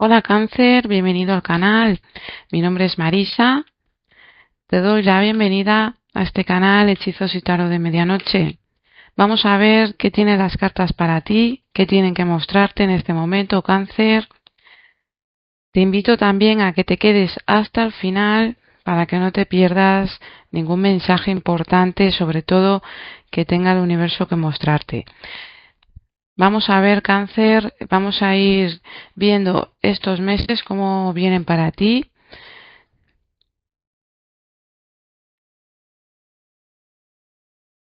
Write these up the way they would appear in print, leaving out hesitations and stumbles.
Hola Cáncer, bienvenido al canal. Mi nombre es Marisa. Te doy la bienvenida a este canal Hechizos y Tarot de Medianoche. Vamos a ver qué tienen las cartas para ti, qué tienen que mostrarte en este momento, Cáncer. Te invito también a que te quedes hasta el final para que no te pierdas ningún mensaje importante, sobre todo que tenga el universo que mostrarte. Vamos a ver, Cáncer, vamos a ir viendo estos meses cómo vienen para ti.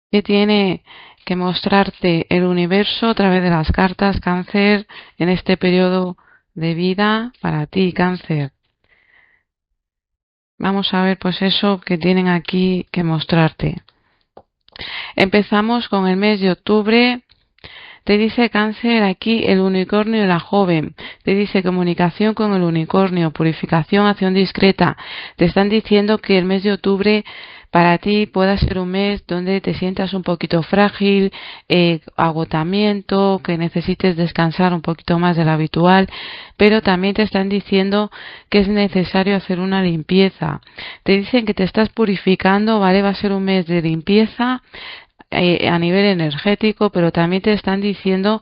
¿Qué tiene que mostrarte el universo a través de las cartas, Cáncer, en este periodo de vida para ti, Cáncer? Vamos a ver pues eso que tienen aquí que mostrarte. Empezamos con el mes de octubre. Te dice Cáncer aquí el unicornio y la joven. Te dice comunicación con el unicornio, purificación, acción discreta. Te están diciendo que el mes de octubre para ti pueda ser un mes donde te sientas un poquito frágil, agotamiento, que necesites descansar un poquito más de lo habitual, pero también te están diciendo que es necesario hacer una limpieza. Te dicen que te estás purificando, ¿vale? Va a ser un mes de limpieza a nivel energético, pero también te están diciendo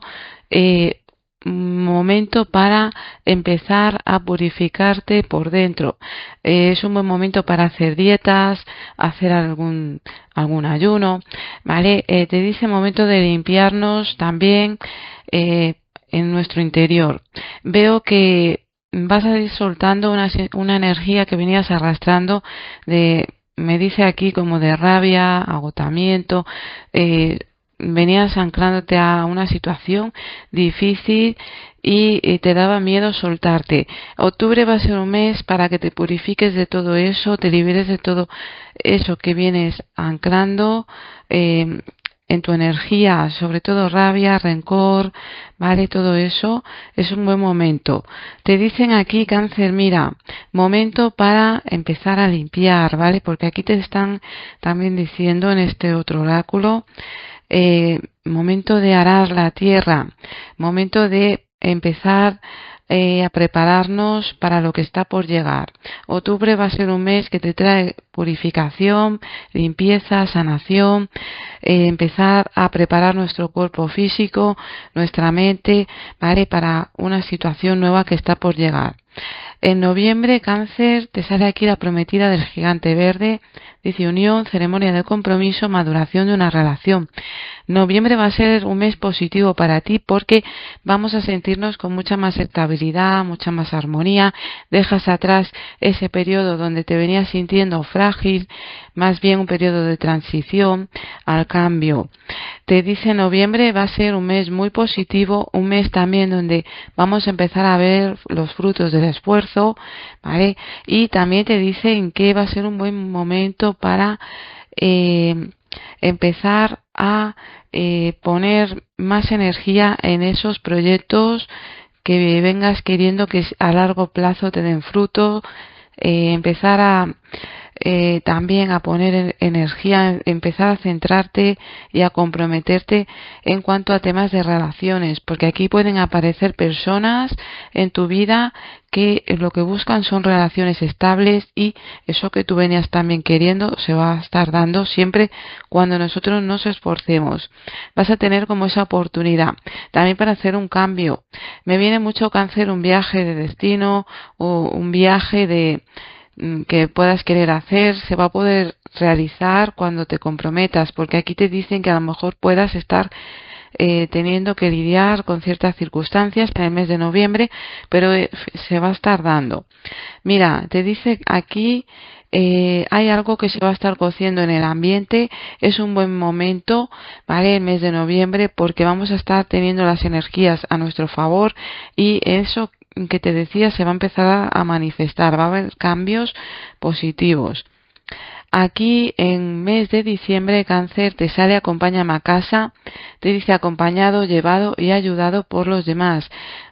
momento para empezar a purificarte por dentro. Es un buen momento para hacer dietas, hacer algún ayuno, ¿vale? Te dice momento de limpiarnos también en nuestro interior. Veo que vas a ir soltando una energía que venías arrastrando de, me dice aquí como de rabia, agotamiento, venías anclándote a una situación difícil y te daba miedo soltarte. Octubre va a ser un mes para que te purifiques de todo eso, te liberes de todo eso que vienes anclando en tu energía, sobre todo rabia, rencor, ¿vale? Todo eso es un buen momento. Te dicen aquí, Cáncer, mira, momento para empezar a limpiar, ¿vale? Porque aquí te están también diciendo en este otro oráculo, momento de arar la tierra, momento de empezar a prepararnos para lo que está por llegar. Octubre va a ser un mes que te trae purificación, limpieza, sanación, empezar a preparar nuestro cuerpo físico, nuestra mente, ¿vale? Para una situación nueva que está por llegar. En noviembre, Cáncer, te sale aquí la prometida del gigante verde, dice unión, ceremonia de compromiso, maduración de una relación. Noviembre va a ser un mes positivo para ti porque vamos a sentirnos con mucha más estabilidad, mucha más armonía. Dejas atrás ese periodo donde te venías sintiendo frágil, más bien un periodo de transición al cambio. Te dice noviembre va a ser un mes muy positivo, un mes también donde vamos a empezar a ver los frutos del esfuerzo, ¿vale? Y también te dicen que va a ser un buen momento para empezar a poner más energía en esos proyectos que vengas queriendo que a largo plazo te den fruto, empezar a también a poner energía, empezar a centrarte y a comprometerte en cuanto a temas de relaciones, porque aquí pueden aparecer personas en tu vida que lo que buscan son relaciones estables y eso que tú venías también queriendo se va a estar dando siempre cuando nosotros nos esforcemos. Vas a tener como esa oportunidad también para hacer un cambio. Me viene mucho, Cáncer, un viaje de destino o un viaje de que puedas querer hacer, se va a poder realizar cuando te comprometas, porque aquí te dicen que a lo mejor puedas estar teniendo que lidiar con ciertas circunstancias en el mes de noviembre, pero se va a estar dando. Mira, te dice aquí hay algo que se va a estar cociendo en el ambiente, es un buen momento, ¿vale? El mes de noviembre, porque vamos a estar teniendo las energías a nuestro favor y eso que te decía se va a empezar a manifestar, va a haber cambios positivos. Aquí en mes de diciembre, Cáncer, te sale acompáñame a casa, te dice acompañado, llevado y ayudado por los demás.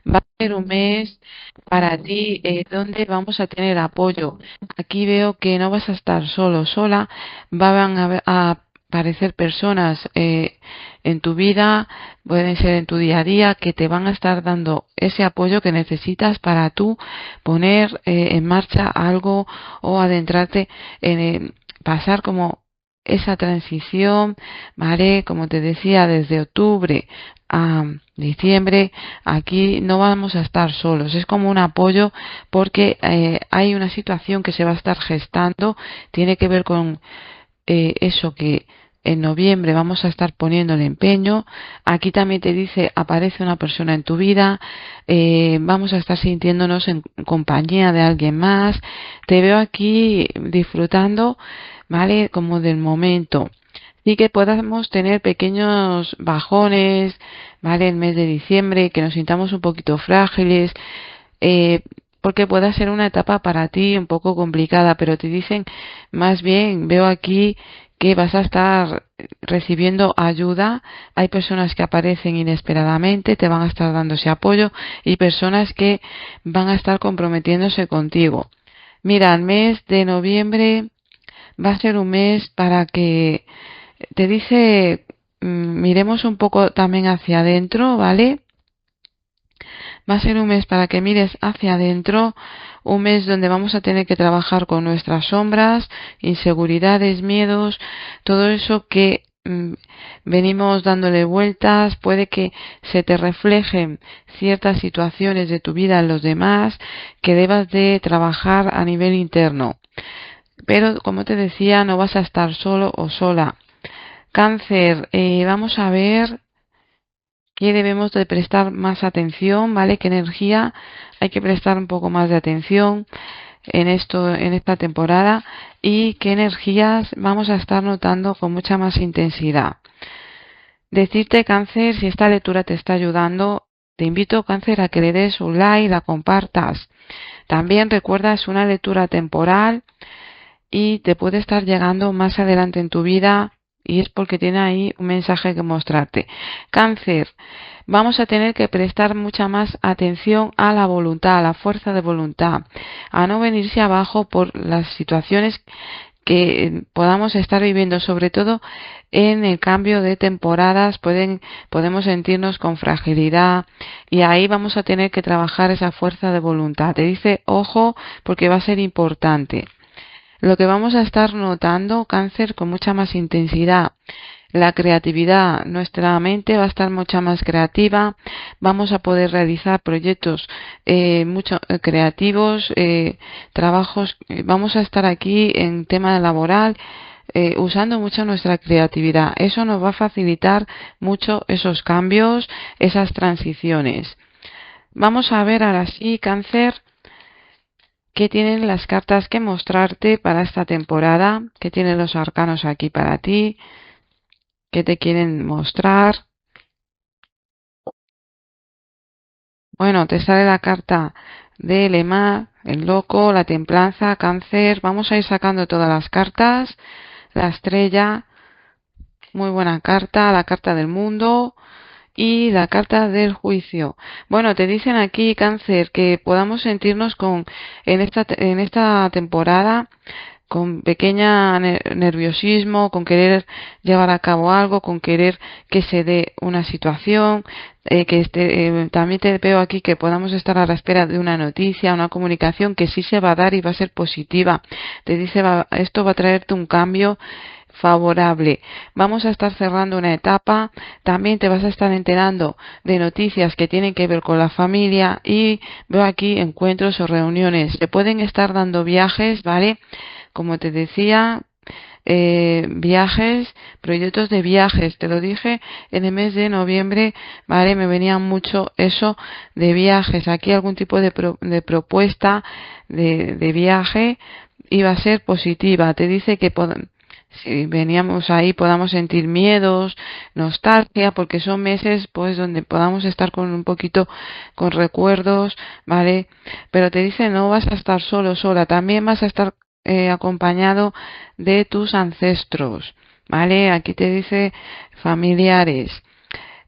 Va a ser un mes para ti donde vamos a tener apoyo. Aquí veo que no vas a estar solo, sola, van a aparecer personas en tu vida, pueden ser en tu día a día, que te van a estar dando ese apoyo que necesitas para tú poner en marcha algo o adentrarte en pasar como esa transición, ¿vale? Como te decía, desde octubre a diciembre, aquí no vamos a estar solos, es como un apoyo porque hay una situación que se va a estar gestando, tiene que ver con eso que en noviembre vamos a estar poniendo el empeño. Aquí también te dice, aparece una persona en tu vida, vamos a estar sintiéndonos en compañía de alguien más. Te veo aquí disfrutando, ¿vale? Como del momento. Sí que podamos tener pequeños bajones, ¿vale? El mes de diciembre, que nos sintamos un poquito frágiles, eh, porque pueda ser una etapa para ti un poco complicada, pero te dicen, más bien, veo aquí que vas a estar recibiendo ayuda. Hay personas que aparecen inesperadamente, te van a estar dando ese apoyo y personas que van a estar comprometiéndose contigo. Mira, el mes de noviembre va a ser un mes para que te dice, miremos un poco también hacia adentro, ¿vale? Va a ser un mes para que mires hacia adentro, un mes donde vamos a tener que trabajar con nuestras sombras, inseguridades, miedos, todo eso que venimos dándole vueltas, puede que se te reflejen ciertas situaciones de tu vida en los demás que debas de trabajar a nivel interno. Pero como te decía, no vas a estar solo o sola. Cáncer, vamos a ver que debemos de prestar más atención, ¿vale? ¿Qué energía hay que prestar un poco más de atención en esto, en esta temporada? Y qué energías vamos a estar notando con mucha más intensidad. Decirte, Cáncer, si esta lectura te está ayudando, te invito, Cáncer, a que le des un like, la compartas. También recuerda, es una lectura temporal y te puede estar llegando más adelante en tu vida y es porque tiene ahí un mensaje que mostrarte. Cáncer, vamos a tener que prestar mucha más atención a la voluntad, a la fuerza de voluntad, a no venirse abajo por las situaciones que podamos estar viviendo, sobre todo en el cambio de temporadas, podemos sentirnos con fragilidad y ahí vamos a tener que trabajar esa fuerza de voluntad. Te dice, ojo, porque va a ser importante. Lo que vamos a estar notando, Cáncer, con mucha más intensidad, la creatividad. Nuestra mente va a estar mucha más creativa, vamos a poder realizar proyectos mucho creativos, trabajos, vamos a estar aquí en tema laboral, usando mucho nuestra creatividad. Eso nos va a facilitar mucho esos cambios, esas transiciones. Vamos a ver ahora sí, Cáncer, ¿qué tienen las cartas que mostrarte para esta temporada? ¿Qué tienen los arcanos aquí para ti? ¿Qué te quieren mostrar? Bueno, te sale la carta de Lema, el loco, la templanza, Cáncer. Vamos a ir sacando todas las cartas. La estrella, muy buena carta, la carta del mundo y la carta del juicio. Bueno, te dicen aquí, Cáncer, que podamos sentirnos en esta temporada con pequeña nerviosismo, con querer llevar a cabo algo, con querer que se dé una situación, también te veo aquí que podamos estar a la espera de una noticia, una comunicación que sí se va a dar y va a ser positiva. Te dice, esto va a traerte un cambio favorable. Vamos a estar cerrando una etapa, también te vas a estar enterando de noticias que tienen que ver con la familia y veo aquí encuentros o reuniones. Te pueden estar dando viajes, ¿vale? Como te decía, viajes, proyectos de viajes, te lo dije en el mes de noviembre, ¿vale? Me venía mucho eso de viajes, aquí algún tipo de propuesta de viaje iba a ser positiva. Te dice que si veníamos ahí podamos sentir miedos, nostalgia, porque son meses pues donde podamos estar con un poquito con recuerdos, ¿vale? Pero te dice no vas a estar solo, sola, también vas a estar acompañado de tus ancestros, ¿vale? Aquí te dice familiares.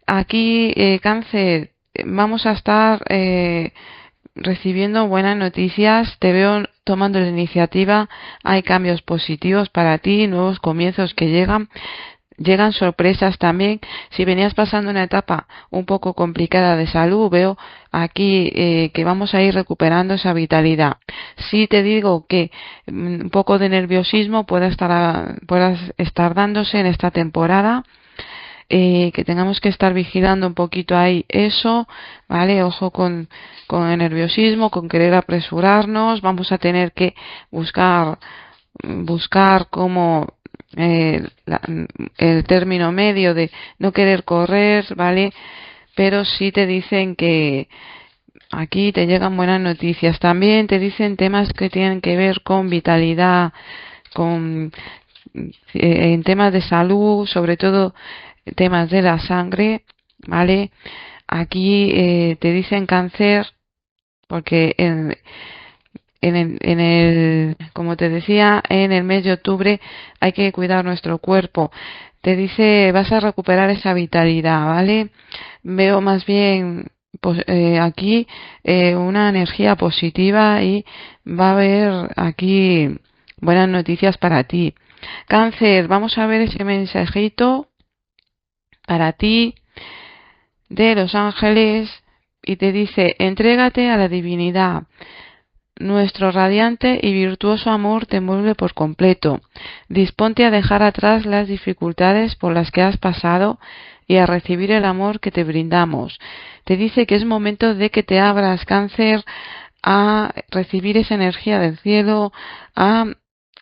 Aquí, Cáncer, vamos a estar recibiendo buenas noticias, te veo tomando la iniciativa, hay cambios positivos para ti, nuevos comienzos que llegan, llegan sorpresas también. Si venías pasando una etapa un poco complicada de salud, veo aquí que vamos a ir recuperando esa vitalidad. Si te digo que un poco de nerviosismo pueda estar dándose en esta temporada, que tengamos que estar vigilando un poquito ahí eso, ¿vale? Ojo con el nerviosismo, con querer apresurarnos, vamos a tener que buscar cómo el término medio de no querer correr, ¿vale? Pero sí te dicen que aquí te llegan buenas noticias. También te dicen temas que tienen que ver con vitalidad, con en temas de salud, sobre todo temas de la sangre, ¿vale? Aquí te dicen cáncer porque como te decía, en el mes de octubre hay que cuidar nuestro cuerpo. Te dice, vas a recuperar esa vitalidad, ¿vale? Veo más bien pues, aquí una energía positiva y va a haber aquí buenas noticias para ti. Cáncer, vamos a ver ese mensajito para ti de los ángeles y te dice, entrégate a la divinidad. Nuestro radiante y virtuoso amor te envuelve por completo. Disponte a dejar atrás las dificultades por las que has pasado y a recibir el amor que te brindamos. Te dice que es momento de que te abras, Cáncer, a recibir esa energía del cielo, a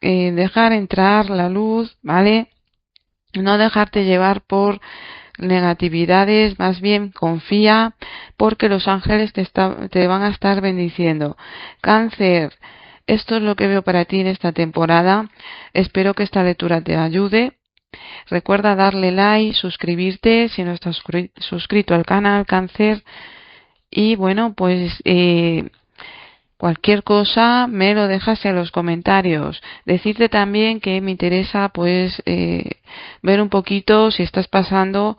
dejar entrar la luz, ¿vale? No dejarte llevar por negatividades, más bien confía porque los ángeles te van a estar bendiciendo. Cáncer, esto es lo que veo para ti en esta temporada. Espero que esta lectura te ayude. Recuerda darle like, suscribirte si no estás suscrito al canal Cáncer. Y bueno, pues cualquier cosa me lo dejas en los comentarios. Decirte también que me interesa pues ver un poquito si estás pasando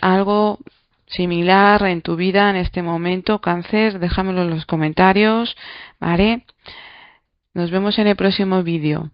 algo similar en tu vida en este momento, Cáncer, déjamelo en los comentarios, ¿vale? Nos vemos en el próximo vídeo.